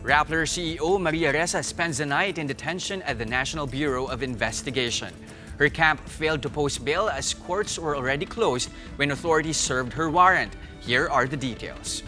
Rappler CEO Maria Ressa spends the night in detention at the National Bureau of Investigation. Her camp failed to post bail as courts were already closed when authorities served her warrant. Here are the details.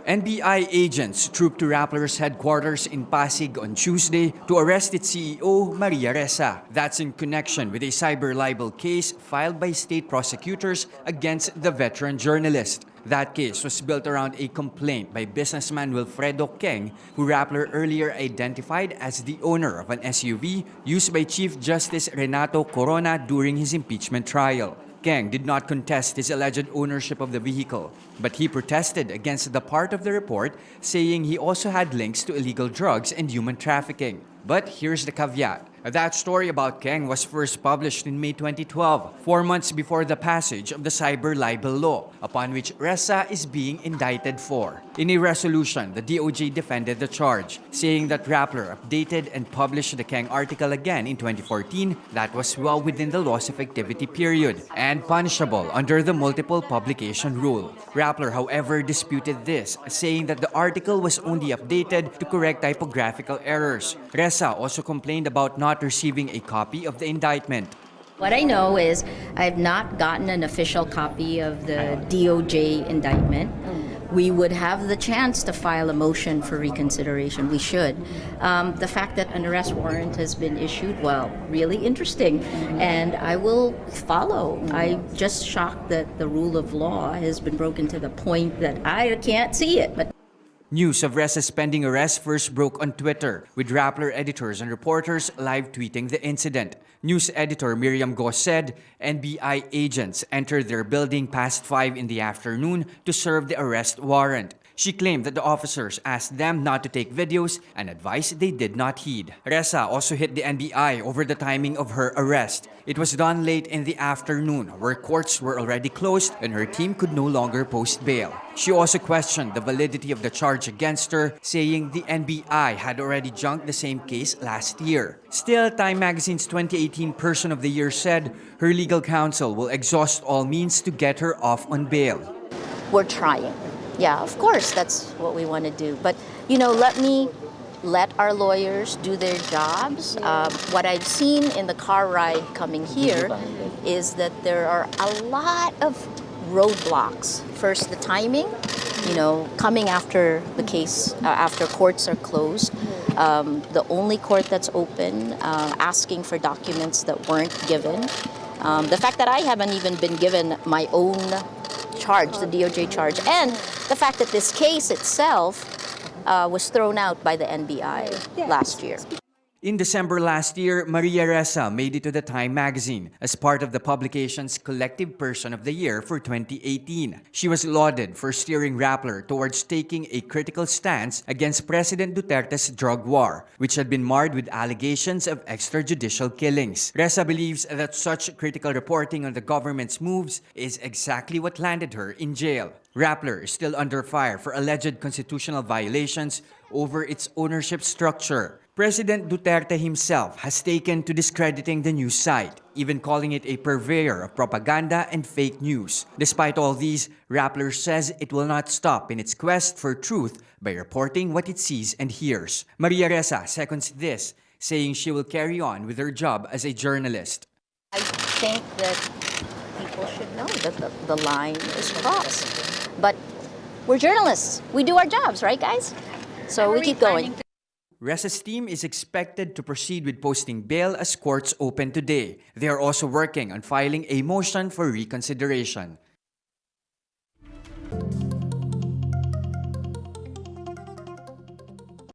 NBI agents trooped to Rappler's headquarters in Pasig on Tuesday to arrest its CEO, Maria Ressa. That's in connection with a cyber libel case filed by state prosecutors against the veteran journalist. That case was built around a complaint by businessman Wilfredo Keng, who Rappler earlier identified as the owner of an SUV used by Chief Justice Renato Corona during his impeachment trial. Keng did not contest his alleged ownership of the vehicle, but he protested against the part of the report saying he also had links to illegal drugs and human trafficking. But here's the caveat. That story about Keng was first published in May 2012, 4 months before the passage of the cyber libel law, upon which Ressa is being indicted for. In a resolution, the DOJ defended the charge, saying that Rappler updated and published the Keng article again in 2014 that was well within the law's effectivity period and punishable under the multiple publication rule. Rappler, however, disputed this, saying that the article was only updated to correct typographical errors. Ressa also complained about not receiving a copy of the indictment. What I know is I've not gotten an official copy of the DOJ indictment. We would have the chance to file a motion for reconsideration. We should. The fact that an arrest warrant has been issued, well, really interesting. And I will follow. I'm just shocked that the rule of law has been broken to the point that I can't see it. But News of Ressa's pending arrest first broke on Twitter, with Rappler editors and reporters live tweeting the incident. News editor Miriam Go said NBI agents entered their building past 5 in the afternoon to serve the arrest warrant. She claimed that the officers asked them not to take videos, an advice they did not heed. Ressa also hit the NBI over the timing of her arrest. It was done late in the afternoon, where courts were already closed and her team could no longer post bail. She also questioned the validity of the charge against her, saying the NBI had already junked the same case last year. Still, Time Magazine's 2018 Person of the Year said her legal counsel will exhaust all means to get her off on bail. we're trying. Yeah, of course, that's what we want to do. But, let our lawyers do their jobs. What I've seen in the car ride coming here is that there are a lot of roadblocks. First, the timing, coming after the case, after courts are closed. The only court that's open, asking for documents that weren't given. The fact that I haven't even been given my own charge, the DOJ charge, and the fact that this case itself was thrown out by the NBI last year. In December last year, Maria Ressa made it to the Time magazine as part of the publication's Collective Person of the Year for 2018. She was lauded for steering Rappler towards taking a critical stance against President Duterte's drug war, which had been marred with allegations of extrajudicial killings. Ressa believes that such critical reporting on the government's moves is exactly what landed her in jail. Rappler is still under fire for alleged constitutional violations over its ownership structure. President Duterte himself has taken to discrediting the news site, even calling it a purveyor of propaganda and fake news. Despite all these, Rappler says it will not stop in its quest for truth by reporting what it sees and hears. Maria Ressa seconds this, saying she will carry on with her job as a journalist. I think that people should know that the line is crossed. But we're journalists. We do our jobs, right, guys? So we keep going. Ressa's team is expected to proceed with posting bail as courts open today. They are also working on filing a motion for reconsideration.